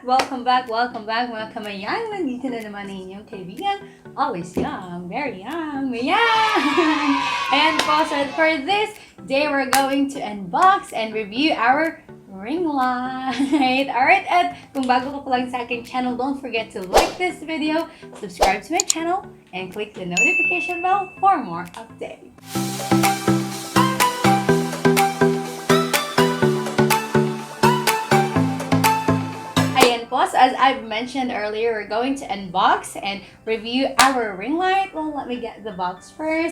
Welcome back mga kamayan. Nandito na naman ang inyong kaibigan. Always young, very young, Ayan po, so for this day, we're going to unbox and review our ring light. Alright, at kung bago ka pa lang sa aking channel, don't forget to like this video, subscribe to my channel, and click the notification bell for more updates. So as I've mentioned earlier, we're going to unbox and review our ring light. Well, let me get the box first.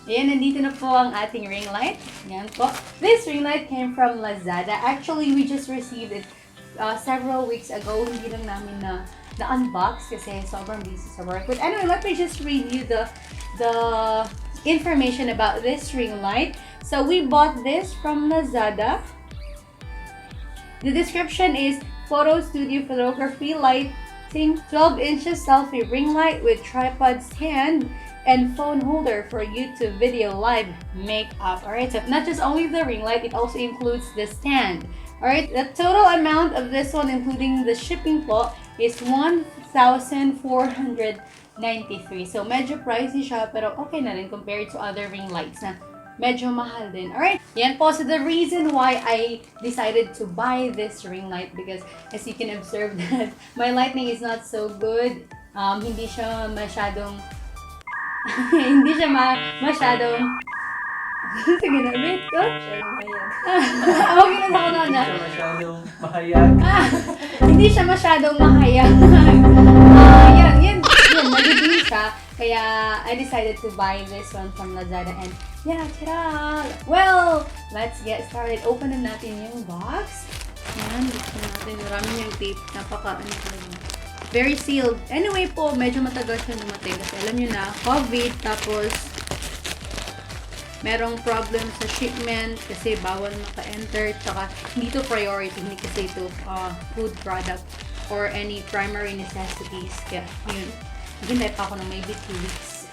Ayan, nandito na po ang ating ring light. Ayan po. This ring light came from Lazada. Actually, we just received it several weeks ago. Hindi lang namin na-unbox kasi sobrang busy sa work. But anyway, let me just read you the information about this ring light. So we bought this from Lazada. The description is photo studio photography lighting 12 inches selfie ring light with tripod stand and phone holder for YouTube video live makeup. Alright, so not just only the ring light, it also includes the stand. Alright, the total amount of this one, including the shipping po, is 1,493. So medyo pricey siya, pero okay na rin compared to other ring lights na medyo mahal din. Alright, yan po. So the reason why I decided to buy this ring light, because as you can observe that my lighting is not so good. Hindi siya masyadong masyadong sige na, wait ko. Okay na ako na. Hindi siya masyadong mahayag. Hindi siya masyadong mahayag. Yan, nagiging siya. Kaya I decided to buy this one from Lazada and yeah, tara! Well, let's get started. Open na natin yung box. Yan, buksan natin. Marami yung tape. Very sealed. Anyway po, medyo matagal siya dumating kasi alam nyo na, COVID, tapos merong problem sa shipment kasi bawal maka-enter, tsaka hindi to priority, hindi kasi ito food product or any primary necessities. Kaya yun, hintay pa ako ng maybe 2 weeks.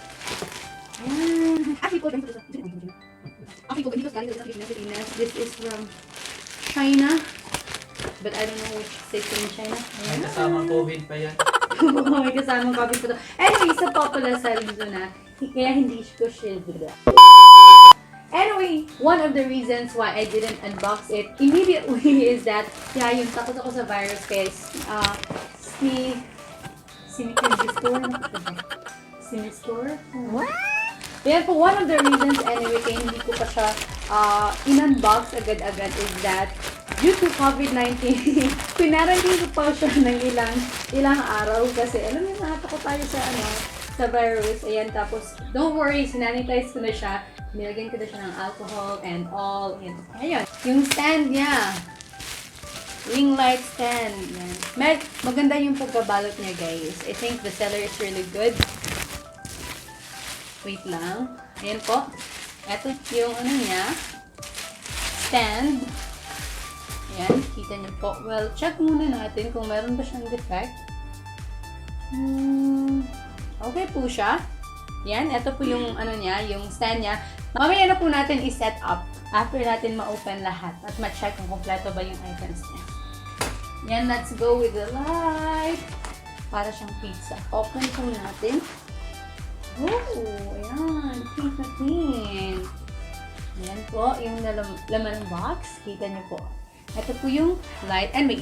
Actually, this is from China, but I don't know which state in China. May kasamang COVID pa yan. May kasamang COVID pa to. Anyway, sa popular sa reason na, kaya hindi ko siya. Anyway, one of the reasons why I didn't unbox it immediately is that, yeah, yung takot ako sa virus guys. Sinistore? What? Yan po, one of the reasons anyway kaya hindi ko pa siya in-unbox agad-agad is that due to COVID-19, pinarangin ko pa siya ng ilang araw kasi alam niyo, nakatakot tayo sa virus. Ayan, tapos don't worry, sinanitize ko na siya. Nilagyan ko na siya ng alcohol and all. Ayan, yung stand niya. Ring light stand. Yan. Maganda yung pagkabalot niya, guys. I think the seller is really good. Wait lang. Ayan po. Ito yung niya. Stand. Ayan. Kita niyo po. Well, check muna natin kung meron ba siyang defect. Okay po siya. Ayan. Ito po yung niya, yung stand niya. Mamaya na po natin i-set up after natin ma-open lahat at ma-check kung kompleto ba yung items niya. Yan, let's go with the light. Para siyang pizza. Open po natin. Oh, ayan. Clean na clean. Ayan po, yung laman ng box. Kita niyo po. Ito po yung light. And may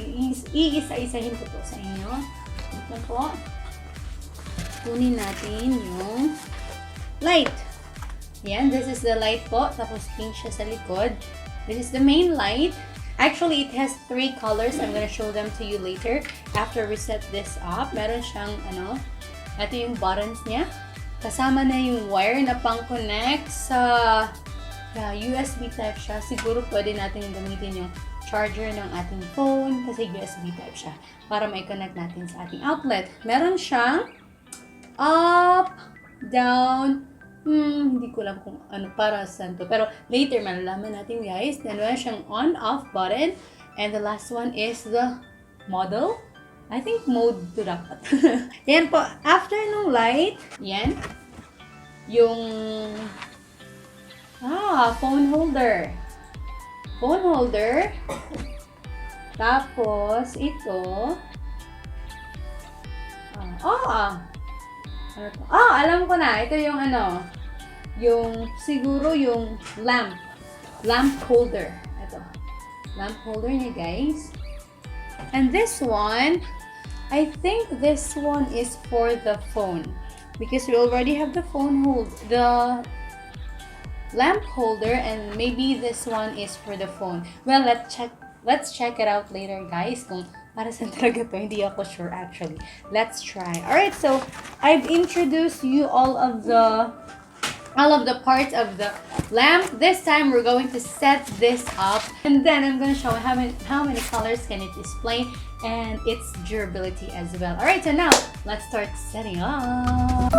iisa-isahin ko po sa inyo. Ito po. Kunin natin yung light. Ayan, this is the light po. Tapos pink siya sa likod. This is the main light. Actually, it has 3 colors. I'm gonna show them to you later after we set this up. Meron siyang ito yung buttons niya. Kasama na yung wire na pang-connect sa USB type siya. Siguro pwede natin gamitin yung charger ng ating phone kasi USB type siya para mai-connect natin sa ating outlet. Meron siyang up, down, hindi ko alam kung para saan to. Pero later, malalaman natin guys. Then, meron siyang on-off button. And the last one is the model. I think mode to dapat. Yan po. After nung light, yan. Yung phone holder. Phone holder. Tapos, ito. Ano to? Alam ko na. Ito yung siguro yung lamp. Lamp holder. Ito. Lamp holder niya, guys. And this one, I think this one is for the phone. Because we already have the the lamp holder, and maybe this one is for the phone. Well, let's check it out later, guys. Kung para saan talaga to, hindi ako sure actually. Let's try. Alright, so I've introduced you all of the parts of the lamp. This time we're going to set this up, and then I'm going to show how many colors can it display and its durability as well. Alright, so now let's start setting up.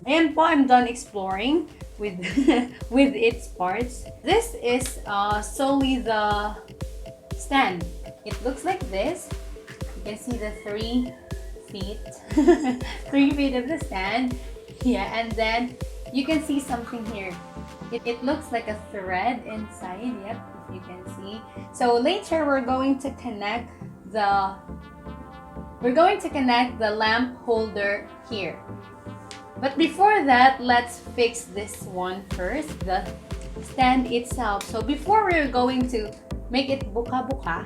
Ayan po, I'm done exploring with with its parts. This is solely the stand. It looks like this. You can see the 3 feet, 3 feet of the stand. Yeah, and then you can see something here. It looks like a thread inside. Yep, if you can see. So later we're going to connect the lamp holder here. But before that, let's fix this one first, the stand itself. So before we're going to make it buka-buka,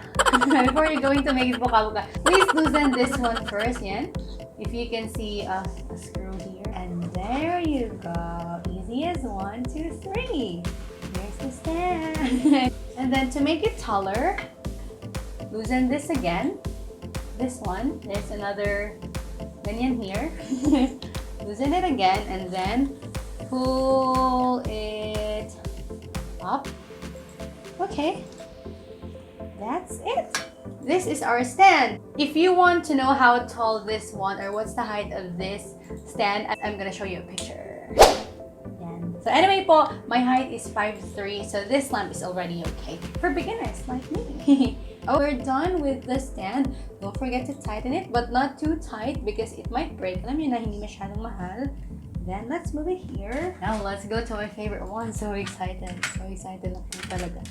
please loosen this one first, yan. If you can see a screw here, and there you go. Easy as 1, 2, 3. There's the stand. And then to make it taller, loosen this again. This one, there's another ganyan here. Loosen it again, and then pull it up. Okay, that's it. This is our stand. If you want to know how tall this one or what's the height of this stand, I'm gonna show you a picture. Yan. So anyway po, my height is 5'3", so this lamp is already okay for beginners like me. We're done with the stand. Don't forget to tighten it, but not too tight because it might break. Alam niyo na, hindi masyadong mahal. Then, let's move it here. Now, let's go to my favorite one. So excited. So excited na po talaga.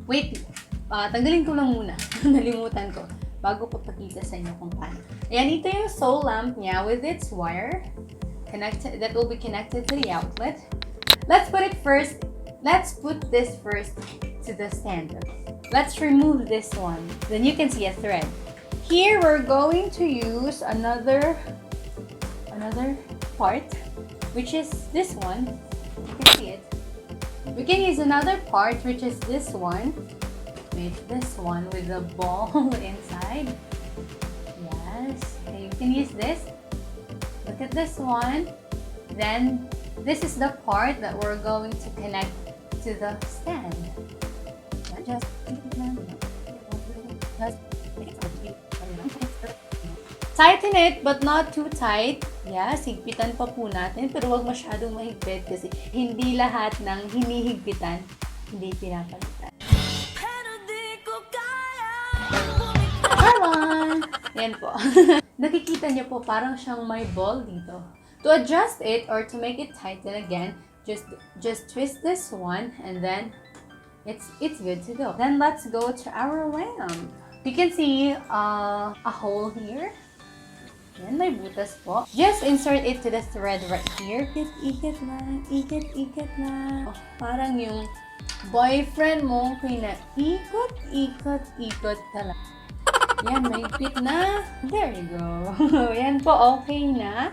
Wait, tanggalin ko lang muna. Nalimutan ko. Bago ko pakita sa inyo kung paano. Ayan, ito yung soul lamp niya with its wire. That will be connected to the outlet. Let's put this first to the stand. Let's remove this one. Then you can see a thread. Here we're going to use another part, which is this one. You can see it. We can use another part, which is this one. With this one with the ball inside. Yes. Okay, you can use this. Look at this one. Then this is the part that we're going to connect to the stand. Tighten it, but not too tight. Yes, higpitan pa po natin, pero wag masyadong mahigpit kasi hindi lahat ng hinihigpitan, hindi pinapalitan. Charon! Yan po. Nakikita niyo po, parang siyang may ball dito. To adjust it or to make it tighten again, just twist this one and then it's good to go. Then let's go to our lamp. You can see a hole here. Yan, may butas po. Just insert it to the thread right here. Ikit lang, ikit lang. Oh, parang yung boyfriend mo ikot talaga. Yan, may fit na. There you go. Yan po, okay na.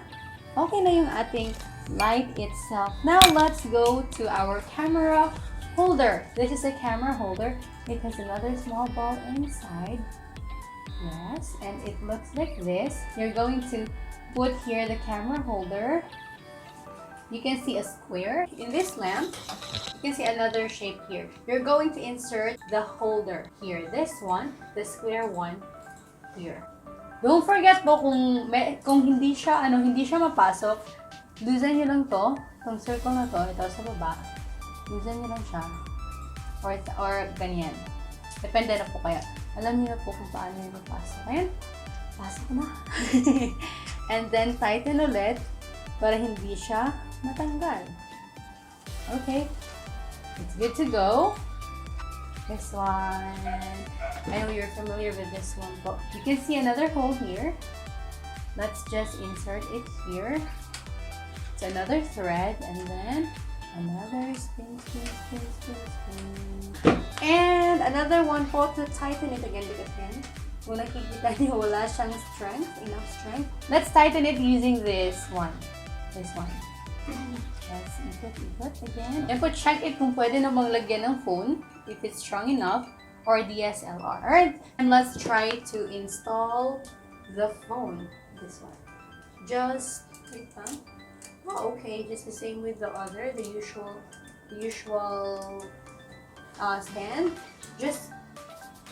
Okay na yung ating light itself. Now, let's go to our camera holder. This is a camera holder. It has another small ball inside. Yes, and it looks like this. You're going to put here the camera holder. you can see a square. In this lamp, you can see another shape here. You're going to insert the holder here. This one, the square one here. Don't forget po kung hindi siya mapasok, loosen nyo lang to, itong circle na to, ito sa baba. Loosen nyo lang siya. Or ganyan. Depende na po kaya. Alam niyo na po kung paano yung mapasok. Ayan. Pasok na. And then, tighten ulit para hindi siya matanggal. Okay. It's good to go. This one. I know you're familiar with this one, but you can see another hole here. Let's just insert it here. It's another thread, and then another spin. And another one po to tighten it again because again, kung nakikita niyo wala siyang enough strength. Let's tighten it using this one. Let's ikot again. And po check it kung pwede namang lagyan ng phone if it's strong enough or DSLR. Alright, and let's try to install the phone. This one. Just wait lang. Oh, okay, just the same with the other, the usual stand. Just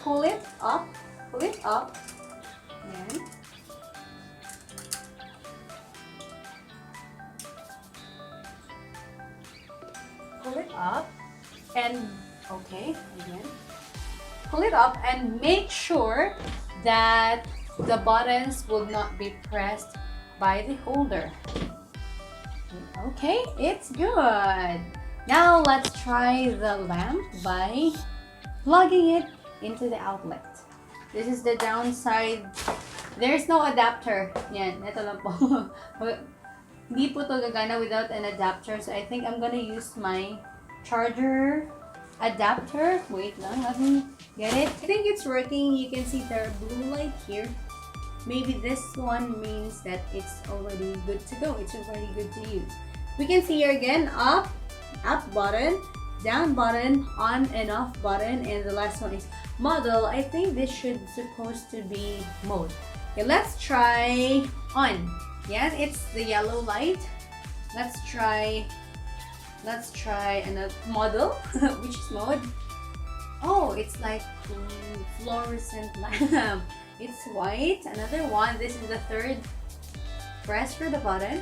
pull it up. Yan. Pull it up and okay, again. Pull it up and make sure that the buttons will not be pressed by the holder. Okay, it's good. Now let's try the lamp by plugging it into the outlet. This is the downside. There's no adapter. Yan, ito lang po. Hindi po to gagana without an adapter. So I think I'm gonna use my charger adapter. Wait lang, let me get it. I think it's working. You can see the blue light here. Maybe this one means that it's already good to go. It's already good to use. We can see here again, up button, down button, on and off button, and the last one is model. I think this should supposed to be mode. Okay, let's try on. Yes, it's the yellow light. Let's try another model, which is mode. Oh, it's like fluorescent lamp. It's white. Another one. This is the third press for the button.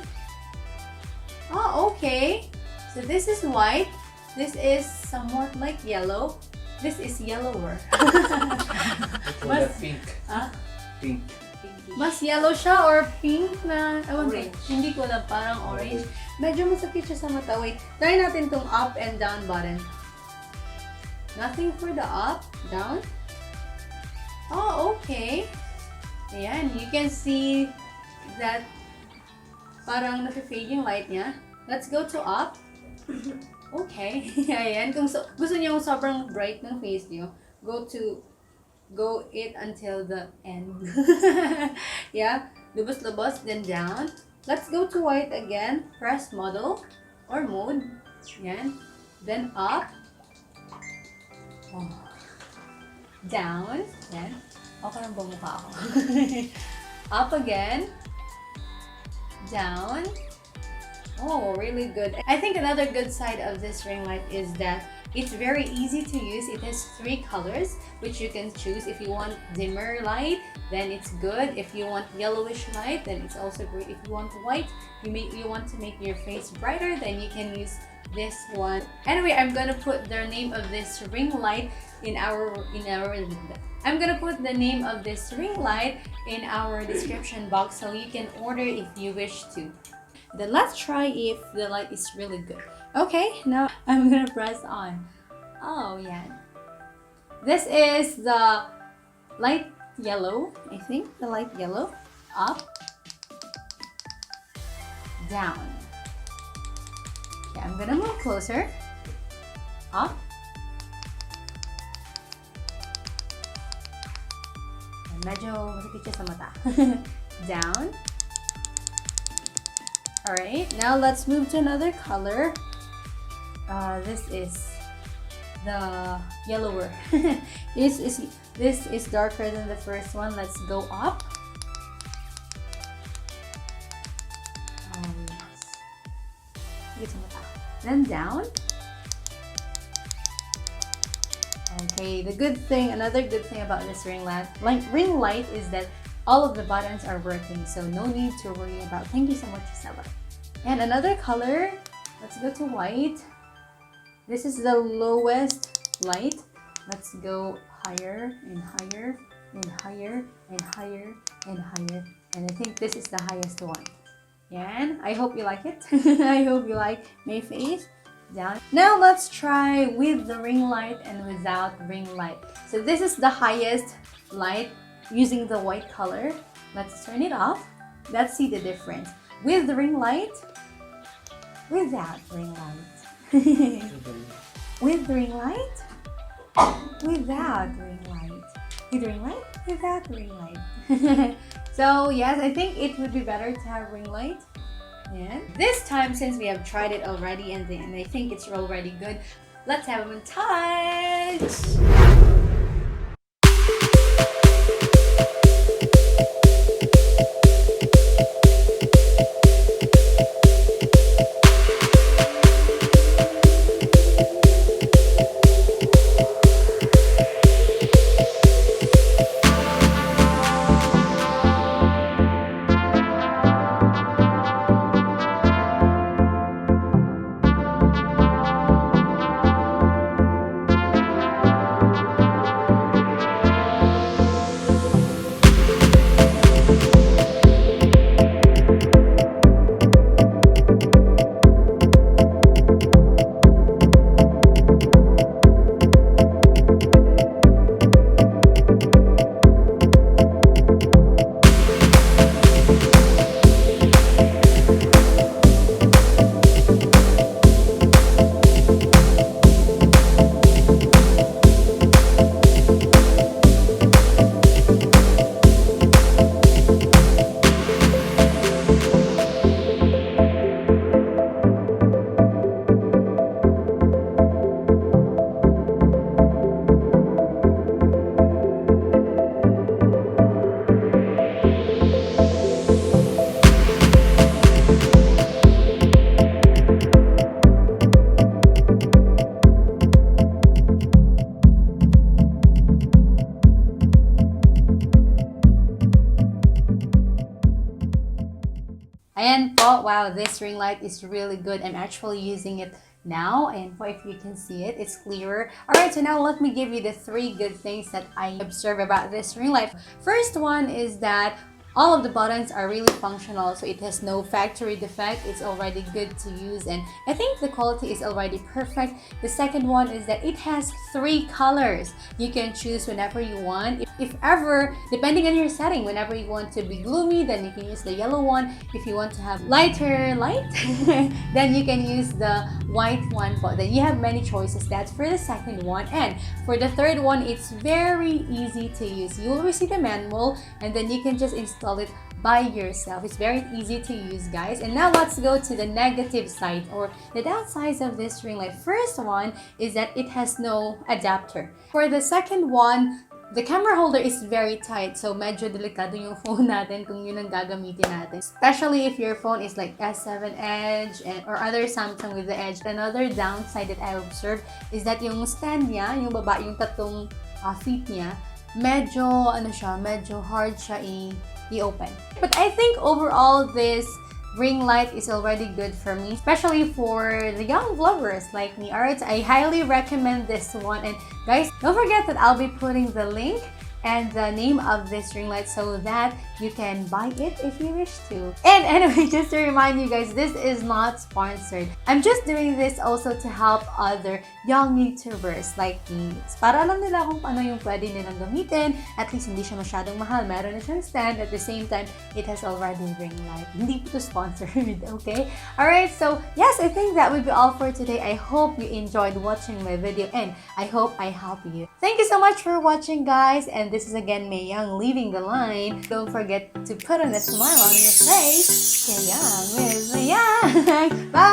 Oh, okay. So this is white. This is somewhat like yellow. This is yellower. Mas pink. Pink. Mas yellow siya or pink na orange. Hindi ko lang, parang orange. Medyo masakit siya sa mata. Wait, try natin tong up and down button. Nothing for the up, down. Oh, okay. Ayan, you can see that parang nafe-fade yung light niya. Let's go to up. Okay. Ayan, kung gusto niyo sobrang bright ng face niyo, go it until the end. Yeah, lubos-lubos, then down. Let's go to white again. Press model or mode. Yan. Then up. Oh. Down. Yan. Okay lang ba mukha ako? Up again. Down. Oh, really good. I think another good side of this ring light is that it's very easy to use. It has 3 colors which you can choose. If you want dimmer light, then it's good. If you want yellowish light, then it's also great. If you want white, you want to make your face brighter, then you can use this one. Anyway, I'm gonna put the name of this ring light I'm gonna put the name of this ring light in our description box so you can order if you wish to. Then let's try if the light is really good. Okay, now I'm gonna press on. Oh, yeah. This is the light yellow, I think. The light yellow. Up. Down. Okay, I'm gonna move closer. Up. Medyo masakit siya sa mata. Down. Alright, now let's move to another color. This is the yellower. This is darker than the first one. Let's go up. Oh, yes. then down. Okay, another good thing about this ring light is that all of the buttons are working, so no need to worry about. Thank you so much, Isabel. And another color, let's go to white. This is the lowest light. Let's go higher and higher and higher and higher and higher. And I think this is the highest one. Yan. I hope you like it. I hope you like my face. Down. Now let's try with the ring light and without ring light. So this is the highest light using the white color. Let's turn it off. Let's see the difference. With the ring light, without ring light. With the ring light, without ring light. With ring light, without ring light. So yes, I think it would be better to have ring light. And this time, since we have tried it already and I think it's already good, let's have them touch. Ayan po, wow, this ring light is really good. I'm actually using it now, and if you can see it, it's clearer. Alright, so now let me give you the 3 good things that I observe about this ring light. First one is that all of the buttons are really functional, so it has no factory defect. It's already good to use, and I think the quality is already perfect. The second one is that it has 3 colors. You can choose whenever you want. If ever, depending on your setting, whenever you want to be gloomy, then you can use the yellow one. If you want to have lighter light, then you can use the white one. But then you have many choices. That's for the second one. And for the third one, it's very easy to use. You will receive a manual, and then you can just install it by yourself. It's very easy to use, guys. And now let's go to the negative side or the downsides of this ring light. First one is that it has no adapter. For the second one, the camera holder is very tight, so medyo delikado yung phone natin kung yun ang gagamitin natin. Especially if your phone is like S7 Edge or other Samsung with the Edge. Another downside that I observed is that yung stand niya, yung yung tatlong feet niya, medyo hard siya i-open. But I think overall this ring light is already good for me, especially for the young vloggers like me. Alright, I highly recommend this one. And guys, don't forget that I'll be putting the link and the name of this ring light so that you can buy it if you wish to. And anyway, just to remind you guys, this is not sponsored. I'm just doing this also to help other young YouTubers like me. Para alam nila kung paano yung pwede nilang gamitin. At least hindi siya masyadong mahal. Meron na siyang stand. At the same time, it has already ring light. Hindi po to sponsored, okay? Alright, so yes, I think that would be all for today. I hope you enjoyed watching my video and I hope I help you. Thank you so much for watching, guys. And this is again May Young leaving the line. Don't forget to put on a smile on your face. Stay young with May Young. Bye!